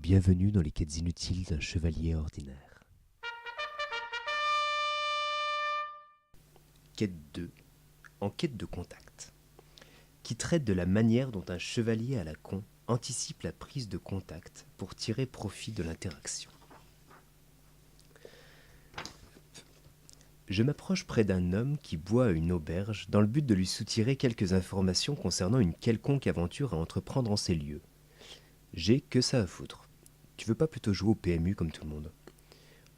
Bienvenue dans les quêtes inutiles d'un chevalier ordinaire. Quête 2. Enquête de contact. Qui traite de la manière dont un chevalier à la con anticipe la prise de contact pour tirer profit de l'interaction. Je m'approche près d'un homme qui boit à une auberge dans le but de lui soutirer quelques informations concernant une quelconque aventure à entreprendre en ces lieux. J'ai que ça à foutre. Tu veux pas plutôt jouer au PMU comme tout le monde ?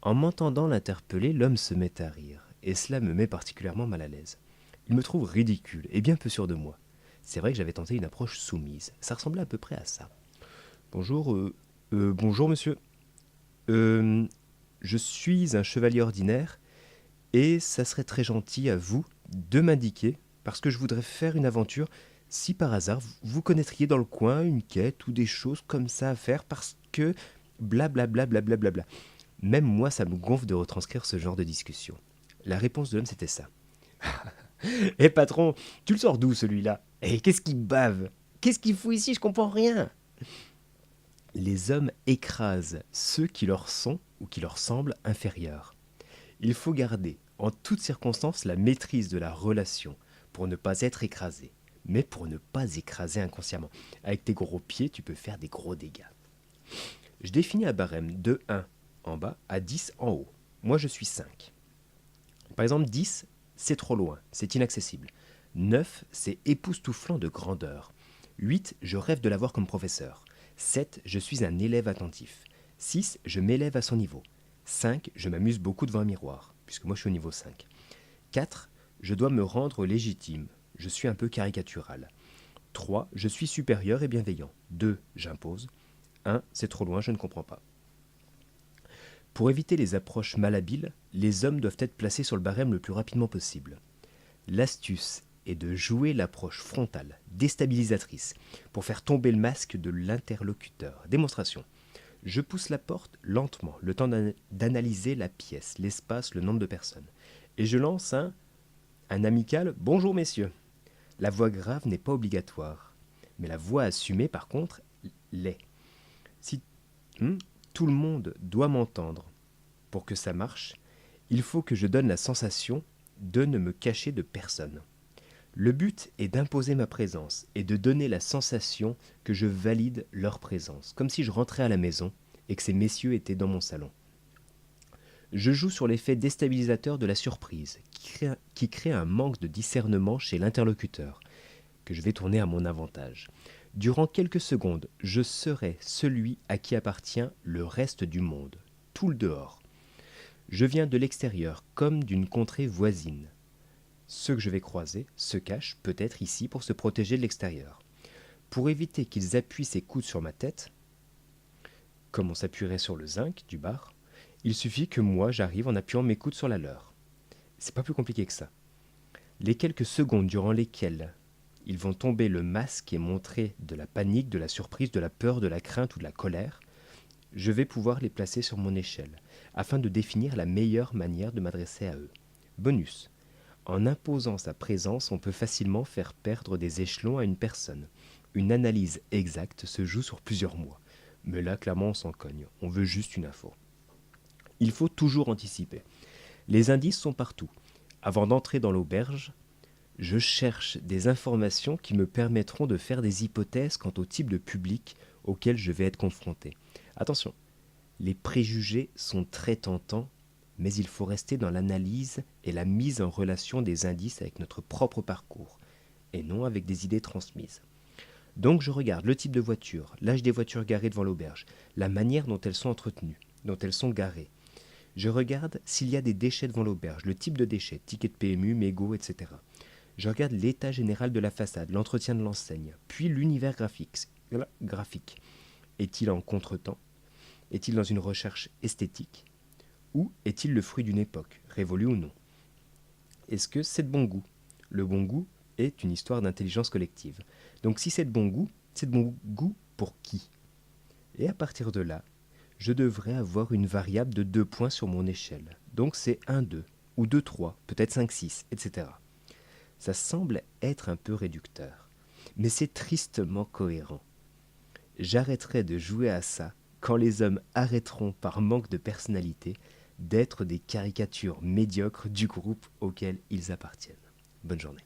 En m'entendant l'interpeller, l'homme se met à rire, et cela me met particulièrement mal à l'aise. Il me trouve ridicule et bien peu sûr de moi. C'est vrai que j'avais tenté une approche soumise. Ça ressemblait à peu près à ça. Bonjour monsieur. Je suis un chevalier ordinaire, et ça serait très gentil à vous de m'indiquer, parce que je voudrais faire une aventure, si par hasard vous connaîtriez dans le coin une quête ou des choses comme ça à faire, parce que blablabla blablabla. Même moi, ça me gonfle de retranscrire ce genre de discussion. La réponse de l'homme, c'était ça. Eh patron, tu le sors d'où celui-là ? Eh, qu'est-ce qu'il bave ? Qu'est-ce qu'il fout ici ? Je comprends rien. Les hommes écrasent ceux qui leur sont ou qui leur semblent inférieurs. Il faut garder en toutes circonstances la maîtrise de la relation pour ne pas être écrasé, mais pour ne pas écraser inconsciemment. Avec tes gros pieds, tu peux faire des gros dégâts. Je définis un barème de 1 en bas à 10 en haut. Moi, je suis 5. Par exemple, 10, c'est trop loin, c'est inaccessible. 9, c'est époustouflant de grandeur. 8, je rêve de l'avoir comme professeur. 7, je suis un élève attentif. 6, je m'élève à son niveau. 5, je m'amuse beaucoup devant un miroir, puisque moi je suis au niveau 5. 4, je dois me rendre légitime. Je suis un peu caricatural. 3, je suis supérieur et bienveillant. 2, j'impose. 1, c'est trop loin, je ne comprends pas. Pour éviter les approches malhabiles, les hommes doivent être placés sur le barème le plus rapidement possible. L'astuce est de jouer l'approche frontale, déstabilisatrice, pour faire tomber le masque de l'interlocuteur. Démonstration. Je pousse la porte lentement, le temps d'analyser la pièce, l'espace, le nombre de personnes. Et je lance un amical « Bonjour messieurs ». La voix grave n'est pas obligatoire, mais la voix assumée par contre l'est. Si tout le monde doit m'entendre pour que ça marche, il faut que je donne la sensation de ne me cacher de personne. Le but est d'imposer ma présence et de donner la sensation que je valide leur présence, comme si je rentrais à la maison et que ces messieurs étaient dans mon salon. Je joue sur l'effet déstabilisateur de la surprise, qui crée un manque de discernement chez l'interlocuteur, que je vais tourner à mon avantage. Durant quelques secondes, je serai celui à qui appartient le reste du monde, tout le dehors. Je viens de l'extérieur, comme d'une contrée voisine. Ceux que je vais croiser se cachent peut-être ici pour se protéger de l'extérieur. Pour éviter qu'ils appuient ses coudes sur ma tête, comme on s'appuierait sur le zinc du bar, il suffit que moi j'arrive en appuyant mes coudes sur la leur. C'est pas plus compliqué que ça. Les quelques secondes durant lesquelles ils vont tomber le masque et montrer de la panique, de la surprise, de la peur, de la crainte ou de la colère, je vais pouvoir les placer sur mon échelle, afin de définir la meilleure manière de m'adresser à eux. Bonus. En imposant sa présence, on peut facilement faire perdre des échelons à une personne. Une analyse exacte se joue sur plusieurs mois. Mais là, clairement, on s'en cogne. On veut juste une info. Il faut toujours anticiper. Les indices sont partout. Avant d'entrer dans l'auberge, je cherche des informations qui me permettront de faire des hypothèses quant au type de public auquel je vais être confronté. Attention, les préjugés sont très tentants, mais il faut rester dans l'analyse et la mise en relation des indices avec notre propre parcours, et non avec des idées transmises. Donc je regarde le type de voiture, l'âge des voitures garées devant l'auberge, la manière dont elles sont entretenues, dont elles sont garées. Je regarde s'il y a des déchets devant l'auberge, le type de déchets, ticket de PMU, mégots, etc. Je regarde l'état général de la façade, l'entretien de l'enseigne, puis l'univers graphique. Est-il en contretemps ? Est-il dans une recherche esthétique ? Ou est-il le fruit d'une époque, révolue ou non ? Est-ce que c'est de bon goût ? Le bon goût est une histoire d'intelligence collective. Donc si c'est de bon goût pour qui ? Et à partir de là, je devrais avoir une variable de 2 points sur mon échelle. Donc c'est 1, 2, ou 2, 3, peut-être 5, 6, etc. Ça semble être un peu réducteur, mais c'est tristement cohérent. J'arrêterai de jouer à ça quand les hommes arrêteront par manque de personnalité d'être des caricatures médiocres du groupe auquel ils appartiennent. Bonne journée.